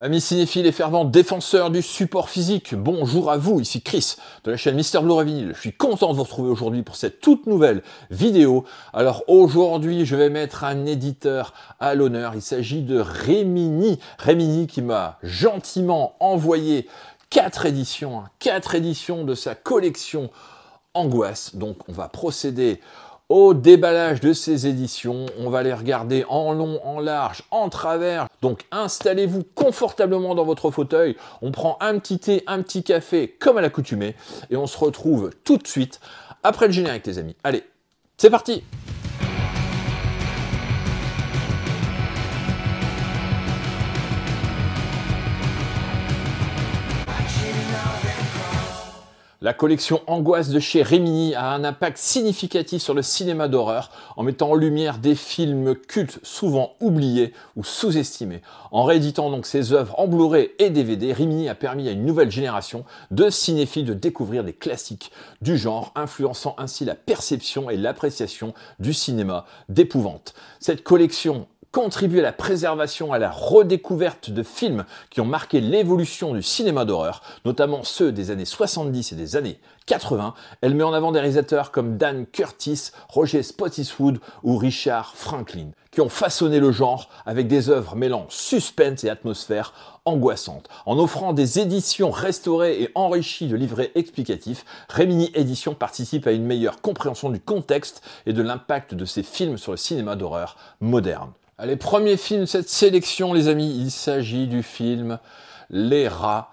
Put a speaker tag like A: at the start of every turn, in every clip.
A: Amis cinéphiles et fervents défenseurs du support physique, bonjour à vous, ici Chris de la chaîne Mister Blue Vinyl. Je suis content de vous retrouver aujourd'hui pour cette toute nouvelle vidéo. Alors aujourd'hui, je vais mettre un éditeur à l'honneur. Il s'agit de Remini. Remini qui m'a gentiment envoyé 4 éditions de sa collection Angoisse. Donc on va procéder au déballage de ces éditions. On va les regarder en long, en large, en travers. Donc installez-vous confortablement dans votre fauteuil. On prend un petit thé, un petit café, comme à l'accoutumée. Et on se retrouve tout de suite après le générique, les amis. Allez, c'est parti! La collection Angoisse de chez Remini a un impact significatif sur le cinéma d'horreur en mettant en lumière des films cultes souvent oubliés ou sous-estimés. En rééditant donc ses œuvres en Blu-ray et DVD, Remini a permis à une nouvelle génération de cinéphiles de découvrir des classiques du genre, influençant ainsi la perception et l'appréciation du cinéma d'épouvante. Cette collection contribue à la préservation, à la redécouverte de films qui ont marqué l'évolution du cinéma d'horreur, notamment ceux des années 70 et des années 80. Elle met en avant des réalisateurs comme Dan Curtis, Roger Spottiswoode ou Richard Franklin, qui ont façonné le genre avec des œuvres mêlant suspense et atmosphère angoissante. En offrant des éditions restaurées et enrichies de livrets explicatifs, Remini Éditions participe à une meilleure compréhension du contexte et de l'impact de ces films sur le cinéma d'horreur moderne. Allez, premier film de cette sélection, les amis, il s'agit du film Les Rats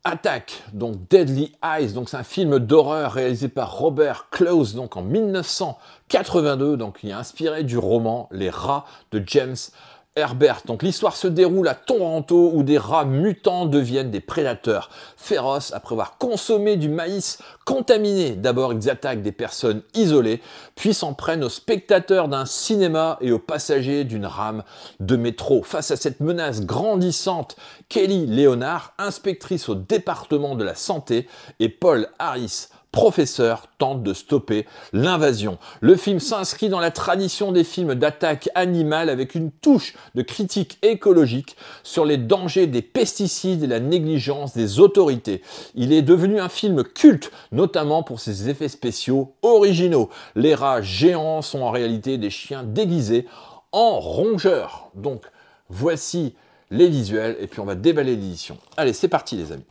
A: attaquent, donc Deadly Eyes, donc c'est un film d'horreur réalisé par Robert Close, donc en 1982, donc il est inspiré du roman Les Rats de James Herbert. Donc l'histoire se déroule à Toronto où des rats mutants deviennent des prédateurs féroces après avoir consommé du maïs contaminé. D'abord ils attaquent des personnes isolées, puis s'en prennent aux spectateurs d'un cinéma et aux passagers d'une rame de métro. Face à cette menace grandissante, Kelly Leonard, inspectrice au département de la santé, et Paul Harris, professeur, tente de stopper l'invasion. Le film s'inscrit dans la tradition des films d'attaque animale avec une touche de critique écologique sur les dangers des pesticides et la négligence des autorités. Il est devenu un film culte, notamment pour ses effets spéciaux originaux. Les rats géants sont en réalité des chiens déguisés en rongeurs. Donc voici les visuels et puis on va déballer l'édition. Allez, c'est parti les amis.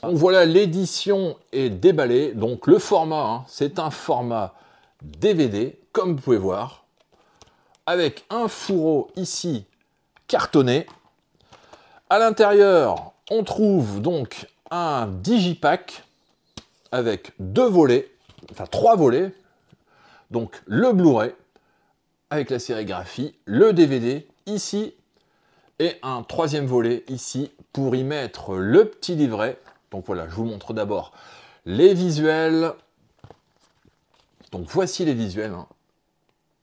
A: Donc voilà, l'édition est déballée. Donc le format, c'est un format DVD, comme vous pouvez voir, avec un fourreau ici cartonné. À l'intérieur, on trouve donc un digipack avec 2 volets, enfin 3 volets. Donc le Blu-ray avec la sérigraphie, le DVD ici et un 3e volet ici pour y mettre le petit livret. Donc voilà, je vous montre d'abord les visuels. Donc voici les visuels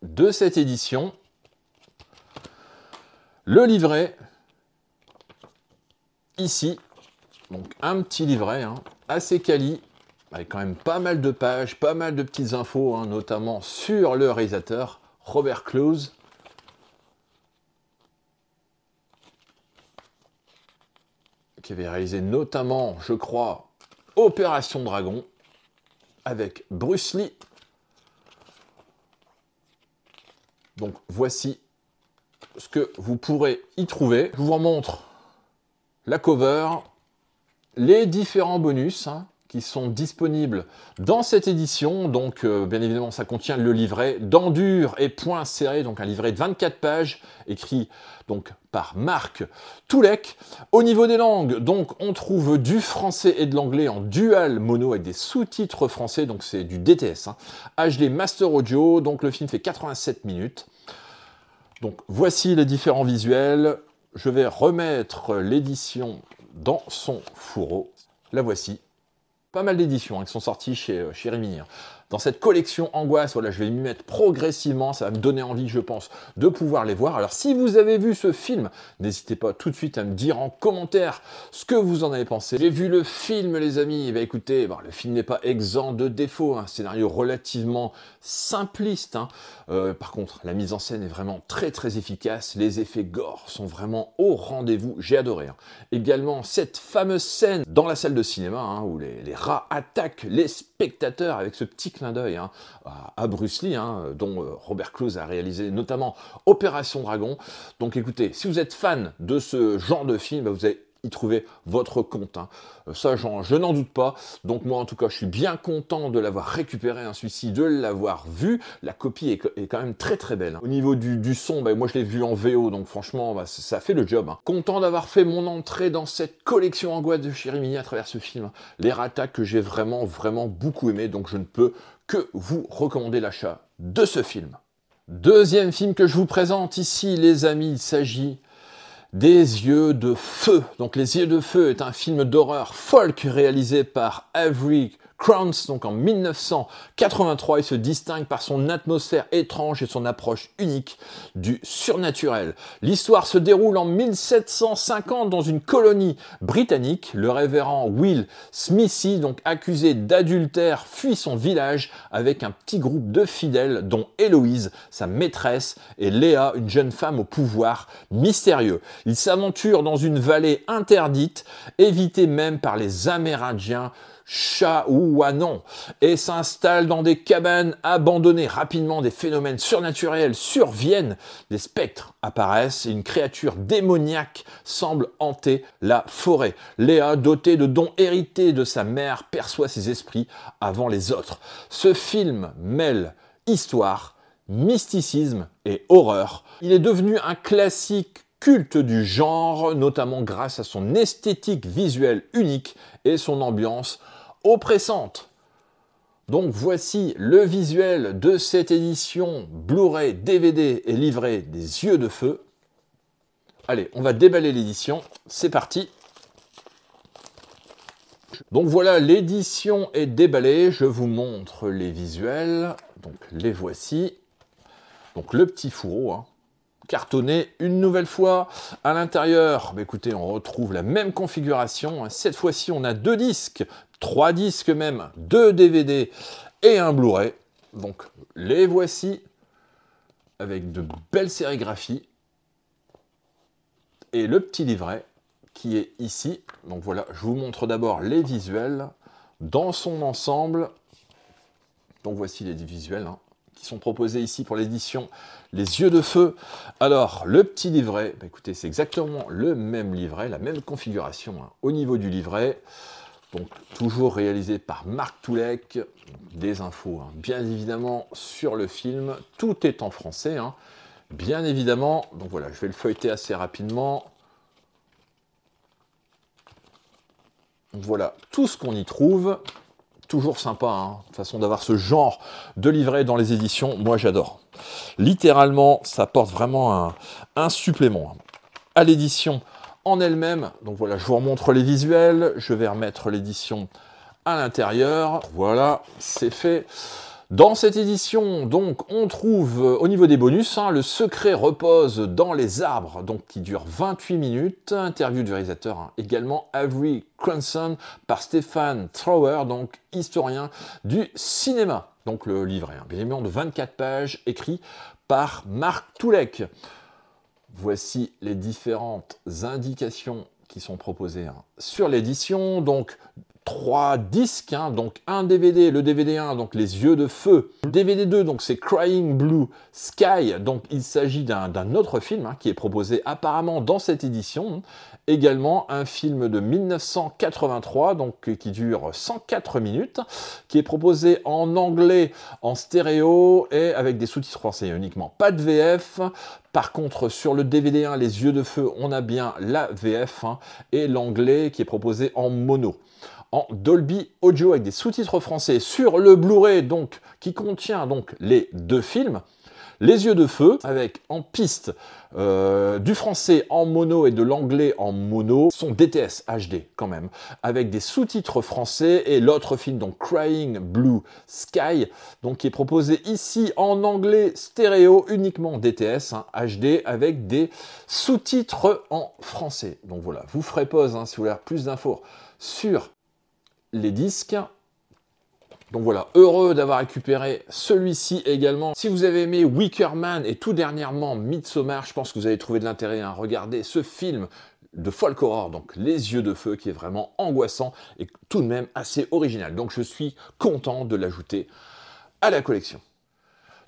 A: de cette édition. Le livret, ici. Donc un petit livret assez quali, avec quand même pas mal de pages, pas mal de petites infos, notamment sur le réalisateur Robert Close. Qui avait réalisé notamment, je crois, Opération Dragon, avec Bruce Lee. Donc voici ce que vous pourrez y trouver. Je vous remontre la cover, les différents bonus qui sont disponibles dans cette édition. Donc bien évidemment ça contient le livret d'Endure et Points Serrés, donc un livret de 24 pages écrit donc par Marc Toulek. Au niveau des langues, donc on trouve du français et de l'anglais en dual mono avec des sous-titres français, donc c'est du DTS, HD Master Audio. Donc le film fait 87 minutes. Donc voici les différents visuels. Je vais remettre l'édition dans son fourreau. La voici. Pas mal d'éditions qui sont sorties chez Remini. dans cette collection Angoisse. Voilà, je vais m'y mettre progressivement, ça va me donner envie, je pense, de pouvoir les voir. Alors, si vous avez vu ce film, n'hésitez pas tout de suite à me dire en commentaire ce que vous en avez pensé. J'ai vu le film, les amis. Eh bien, écoutez, bon, le film n'est pas exempt de défauts. Un scénario relativement simpliste. Par contre, la mise en scène est vraiment très très efficace. Les effets gore sont vraiment au rendez-vous. J'ai adoré. Également, cette fameuse scène dans la salle de cinéma où les rats attaquent les spectateurs avec ce petit clin d'œil à Bruce Lee, dont Robert Clouse a réalisé notamment Opération Dragon. Donc écoutez, si vous êtes fan de ce genre de film, vous allez y trouver votre compte. Ça, je n'en doute pas. Donc moi, en tout cas, je suis bien content de l'avoir récupéré, celui-ci, de l'avoir vu. La copie est quand même très très belle. Au niveau du son, moi je l'ai vu en VO, donc franchement, ça fait le job. Content d'avoir fait mon entrée dans cette collection Angoisse de chez Rimini à travers ce film. Les Rata que j'ai vraiment beaucoup aimé, donc je ne peux que vous recommander l'achat de ce film. Deuxième film que je vous présente ici, les amis, il s'agit des Yeux de Feu. Donc Les Yeux de Feu est un film d'horreur folk réalisé par Avery Krantz, donc en 1983. Il se distingue par son atmosphère étrange et son approche unique du surnaturel. L'histoire se déroule en 1750 dans une colonie britannique. Le révérend Will Smithy, donc accusé d'adultère, fuit son village avec un petit groupe de fidèles, dont Héloïse, sa maîtresse, et Léa, une jeune femme au pouvoir mystérieux. Il s'aventure dans une vallée interdite, évitée même par les Amérindiens Chaouanon, et s'installe dans des cabanes abandonnées. Rapidement, des phénomènes surnaturels surviennent, des spectres apparaissent et une créature démoniaque semble hanter la forêt. Léa, dotée de dons hérités de sa mère, perçoit ses esprits avant les autres. Ce film mêle histoire, mysticisme et horreur. Il est devenu un classique culte du genre, notamment grâce à son esthétique visuelle unique et son ambiance oppressante. Donc voici le visuel de cette édition Blu-ray, DVD et livret des Yeux de Feu. Allez, on va déballer l'édition, c'est parti. Donc voilà, l'édition est déballée, je vous montre les visuels, donc les voici. Donc le petit fourreau, cartonné une nouvelle fois. À l'intérieur, écoutez, on retrouve la même configuration. Cette fois-ci, on a 2 disques, 3 disques même, 2 DVD et un Blu-ray. Donc les voici avec de belles sérigraphies. Et le petit livret qui est ici. Donc voilà, je vous montre d'abord les visuels dans son ensemble. Donc voici les visuels qui sont proposés ici pour l'édition Les Yeux de Feu. Alors, le petit livret, écoutez, c'est exactement le même livret, la même configuration au niveau du livret. Donc, toujours réalisé par Marc Toulek. Des infos, bien évidemment, sur le film. Tout est en français, bien évidemment. Donc voilà, je vais le feuilleter assez rapidement. Donc voilà, tout ce qu'on y trouve. Toujours sympa, de toute façon, d'avoir ce genre de livret dans les éditions. Moi, j'adore. Littéralement, ça apporte vraiment un supplément à l'édition en elle-même. Donc voilà, je vous remontre les visuels. Je vais remettre l'édition à l'intérieur. Voilà, c'est fait. Dans cette édition, donc, on trouve au niveau des bonus, le secret repose dans les arbres, donc qui dure 28 minutes. Interview du réalisateur, également Avery Krantz par Stephen Trower, donc historien du cinéma. Donc le livret, bien évidemment de 24 pages, écrit par Marc Toulek. Voici les différentes indications qui sont proposées sur l'édition. Donc 3 disques, donc un DVD, le DVD 1, donc Les Yeux de Feu. Le DVD 2, donc c'est Crying Blue Sky, donc il s'agit d'un autre film qui est proposé apparemment dans cette édition. Également un film de 1983, donc qui dure 104 minutes, qui est proposé en anglais, en stéréo et avec des sous-titres français uniquement. Pas de VF. Par contre, sur le DVD 1, Les Yeux de Feu, on a bien la VF et l'anglais qui est proposé en mono, en Dolby Audio avec des sous-titres français. Sur le Blu-ray, donc, qui contient donc les 2 films, Les yeux de feu, avec en piste du français en mono et de l'anglais en mono, son DTS HD quand même, avec des sous-titres français, et l'autre film, donc Crying Blue Sky, donc qui est proposé ici en anglais stéréo, uniquement DTS, HD, avec des sous-titres en français. Donc voilà, vous ferez pause si vous voulez avoir plus d'infos sur les disques. Donc voilà, heureux d'avoir récupéré celui-ci également. Si vous avez aimé Wicker Man et tout dernièrement Midsommar, je pense que vous allez trouver de l'intérêt à regarder ce film de folk horror, donc Les yeux de feu, qui est vraiment angoissant et tout de même assez original. Donc je suis content de l'ajouter à la collection.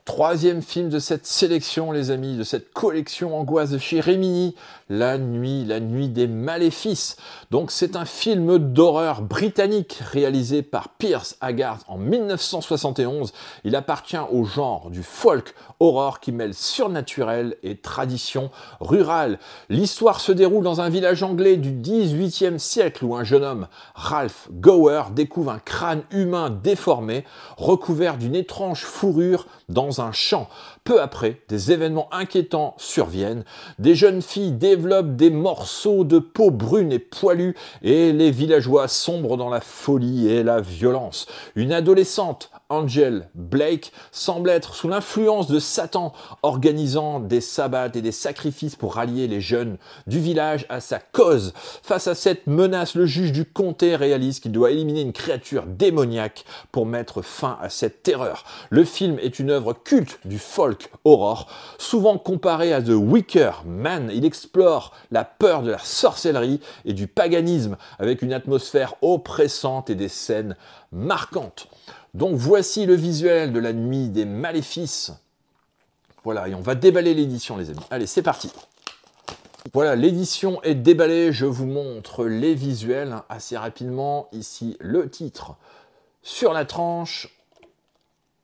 A: Troisième film de cette sélection, les amis, de cette collection angoisse de chez Rimini, La nuit des maléfices. Donc c'est un film d'horreur britannique réalisé par Piers Haggard en 1971. Il appartient au genre du folk horror qui mêle surnaturel et tradition rurale. L'histoire se déroule dans un village anglais du XVIIIe siècle où un jeune homme, Ralph Gower, découvre un crâne humain déformé, recouvert d'une étrange fourrure dans un champ. Peu après, des événements inquiétants surviennent. Des jeunes filles développent des morceaux de peau brune et poilue et les villageois sombrent dans la folie et la violence. Une adolescente, Angel Blake, semble être sous l'influence de Satan, organisant des sabbats et des sacrifices pour rallier les jeunes du village à sa cause. Face à cette menace, le juge du comté réalise qu'il doit éliminer une créature démoniaque pour mettre fin à cette terreur. Le film est une œuvre culte du folk horror, souvent comparé à The Wicker Man. Il explore la peur de la sorcellerie et du paganisme avec une atmosphère oppressante et des scènes marquantes. Donc voici le visuel de La nuit des maléfices. Voilà, et on va déballer l'édition, les amis. Allez, c'est parti. Voilà, l'édition est déballée. Je vous montre les visuels assez rapidement. Ici, le titre sur la tranche,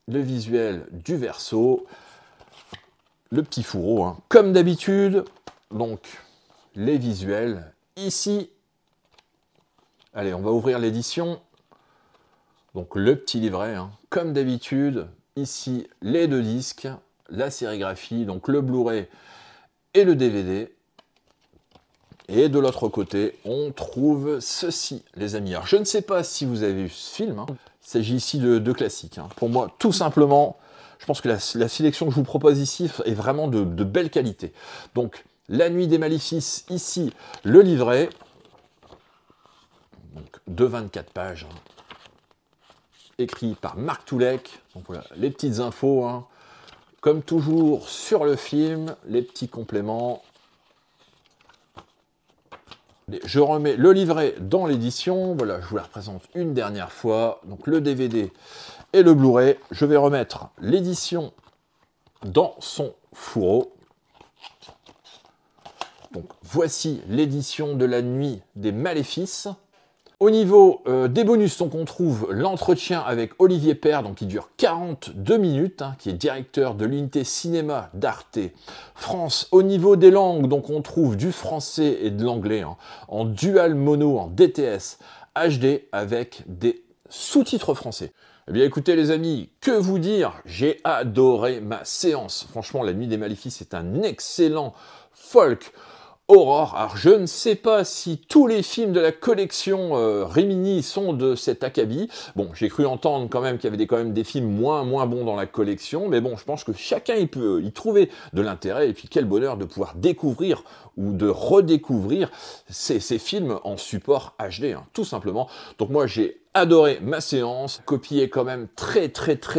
A: le visuel du verso, le petit fourreau, comme d'habitude. Donc, les visuels ici. Allez, on va ouvrir l'édition. Donc le petit livret, comme d'habitude, ici les deux disques, la sérigraphie, donc le Blu-ray et le DVD. Et de l'autre côté, on trouve ceci, les amis. Alors je ne sais pas si vous avez vu ce film, il s'agit ici de classiques. Pour moi, tout simplement, je pense que la sélection que je vous propose ici est vraiment de belle qualité. Donc, La nuit des maléfices, ici, le livret, donc de 24 pages, écrit par Marc Toulek. Donc voilà, les petites infos, comme toujours sur le film, les petits compléments. Je remets le livret dans l'édition. Voilà, je vous la représente une dernière fois. Donc le DVD et le Blu-ray. Je vais remettre l'édition dans son fourreau. Donc voici l'édition de La nuit des maléfices. Au niveau des bonus, donc on trouve l'entretien avec Olivier Père, donc qui dure 42 minutes, qui est directeur de l'unité cinéma d'Arte France. Au niveau des langues, donc on trouve du français et de l'anglais en dual mono, en DTS HD, avec des sous-titres français. Eh bien écoutez les amis, que vous dire, j'ai adoré ma séance. Franchement, La nuit des maléfices est un excellent folk horror. Alors je ne sais pas si tous les films de la collection Rimini sont de cet acabit. Bon, j'ai cru entendre quand même qu'il y avait quand même des films moins bons dans la collection, mais bon, je pense que chacun il peut y trouver de l'intérêt, et puis quel bonheur de pouvoir découvrir ou de redécouvrir ces films en support HD, tout simplement. Donc moi j'ai adoré ma séance. La copie est quand même très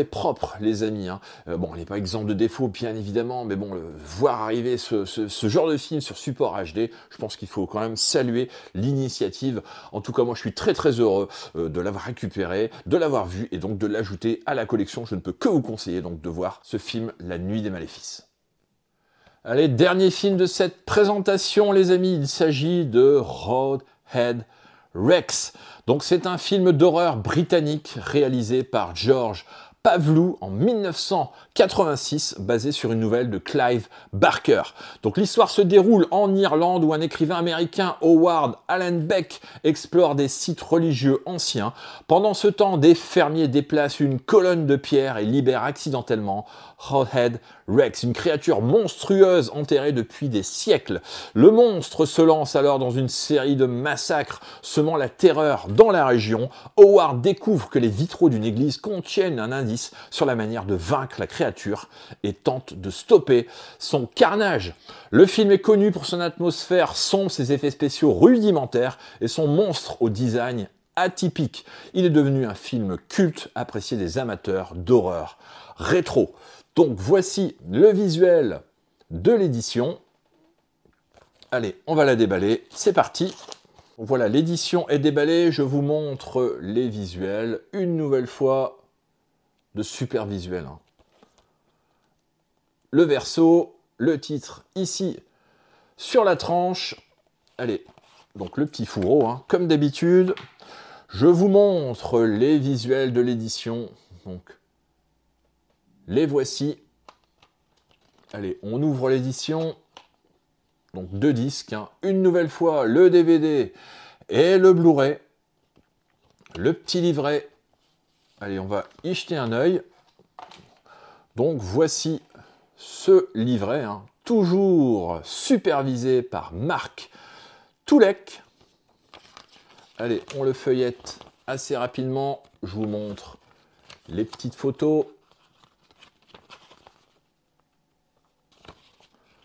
A: propre, les amis. Bon, elle n'est pas exempte de défauts, bien évidemment, mais bon, voir arriver ce genre de film sur support HD, je pense qu'il faut quand même saluer l'initiative. En tout cas, moi, je suis très heureux de l'avoir récupéré, de l'avoir vu, et donc de l'ajouter à la collection. Je ne peux que vous conseiller donc de voir ce film, La nuit des maléfices. Allez, dernier film de cette présentation, les amis, il s'agit de Roadhead Rex. Donc c'est un film d'horreur britannique réalisé par George Pavlou en 1986, basé sur une nouvelle de Clive Barker. Donc l'histoire se déroule en Irlande où un écrivain américain, Howard Allen Beck, explore des sites religieux anciens. Pendant ce temps, des fermiers déplacent une colonne de pierre et libèrent accidentellement Roadhead Rex, une créature monstrueuse enterrée depuis des siècles. Le monstre se lance alors dans une série de massacres, semant la terreur dans la région. Howard découvre que les vitraux d'une église contiennent un indice sur la manière de vaincre la créature et tente de stopper son carnage. Le film est connu pour son atmosphère sombre, ses effets spéciaux rudimentaires et son monstre au design atypique. Il est devenu un film culte apprécié des amateurs d'horreur rétro. Donc voici le visuel de l'édition. Allez, on va la déballer, c'est parti. Voilà, l'édition est déballée, je vous montre les visuels. Une nouvelle fois, de super visuels. Le verso, le titre ici sur la tranche. Allez, donc le petit fourreau, comme d'habitude. Je vous montre les visuels de l'édition. Donc, les voici. Allez, on ouvre l'édition. Donc, 2 disques. Une nouvelle fois, le DVD et le Blu-ray. Le petit livret. Allez, on va y jeter un œil. Donc, voici ce livret. Toujours supervisé par Marc Toulek. Allez, on le feuillette assez rapidement. Je vous montre les petites photos.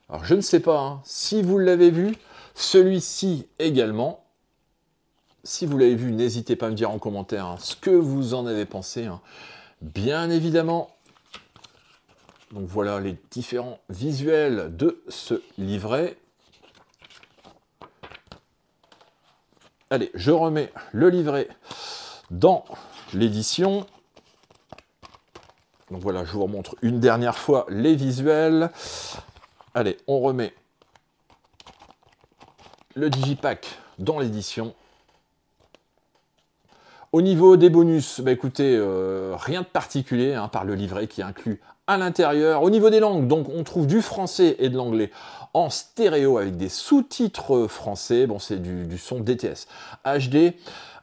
A: Alors, je ne sais pas si vous l'avez vu, celui-ci également. Si vous l'avez vu, n'hésitez pas à me dire en commentaire ce que vous en avez pensé. Bien évidemment. Donc voilà les différents visuels de ce livret. Allez, je remets le livret dans l'édition. Donc voilà, je vous remontre une dernière fois les visuels. Allez, on remet le digipack dans l'édition. Au niveau des bonus, bah écoutez, rien de particulier par le livret qui est inclus à l'intérieur. Au niveau des langues, donc on trouve du français et de l'anglais en stéréo avec des sous-titres français. Bon, c'est du son DTS HD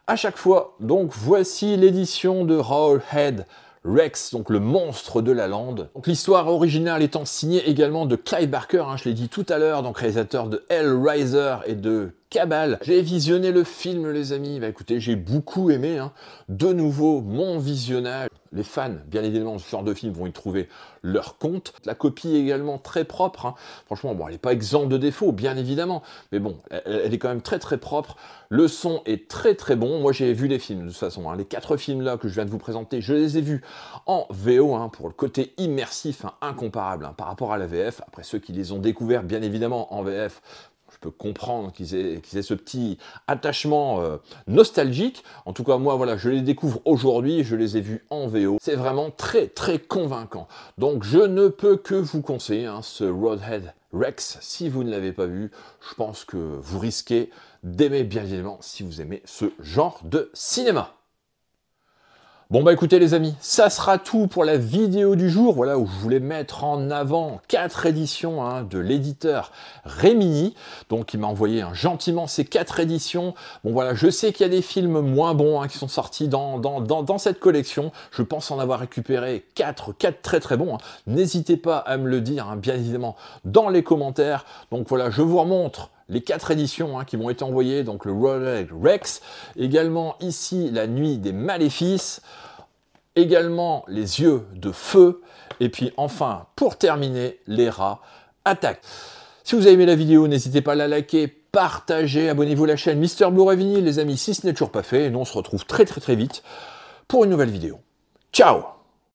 A: à chaque fois. Donc voici l'édition de Rawhead Rex, donc le monstre de la lande. Donc l'histoire originale étant signée également de Clive Barker, je l'ai dit tout à l'heure, donc réalisateur de Hellraiser et de Cabal. J'ai visionné le film, les amis. Bah écoutez, j'ai beaucoup aimé. De nouveau, mon visionnage. Les fans, bien évidemment, de ce genre de film vont y trouver leur compte. La copie est également très propre. Franchement, bon, elle n'est pas exempte de défauts, bien évidemment. Mais bon, elle est quand même très très propre. Le son est très très bon. Moi, j'ai vu les films, de toute façon. Les 4 films là que je viens de vous présenter, je les ai vus en VO, pour le côté immersif, incomparable par rapport à la VF. Après, ceux qui les ont découverts, bien évidemment, en VF, je peux comprendre qu'ils aient ce petit attachement nostalgique. En tout cas, moi, voilà, je les découvre aujourd'hui, je les ai vus en VO. C'est vraiment très, très convaincant. Donc, je ne peux que vous conseiller ce Rawhead Rex. Si vous ne l'avez pas vu, je pense que vous risquez d'aimer, bien évidemment, si vous aimez ce genre de cinéma. Bon bah écoutez les amis, ça sera tout pour la vidéo du jour, voilà où je voulais mettre en avant 4 éditions de l'éditeur Remini, donc il m'a envoyé gentiment ces 4 éditions. Bon voilà, je sais qu'il y a des films moins bons qui sont sortis dans cette collection, je pense en avoir récupéré 4 très très bons, n'hésitez pas à me le dire bien évidemment dans les commentaires. Donc voilà, je vous remontre les 4 éditions qui m'ont été envoyées, donc le Rawhead Rex, également ici La Nuit des Maléfices, également Les Yeux de Feu, et puis enfin, pour terminer, Les Rats Attaquent. Si vous avez aimé la vidéo, n'hésitez pas à la liker, partager, abonnez-vous à la chaîne Mister Blu-ray Vinyl, les amis, si ce n'est toujours pas fait, et nous on se retrouve très vite pour une nouvelle vidéo. Ciao!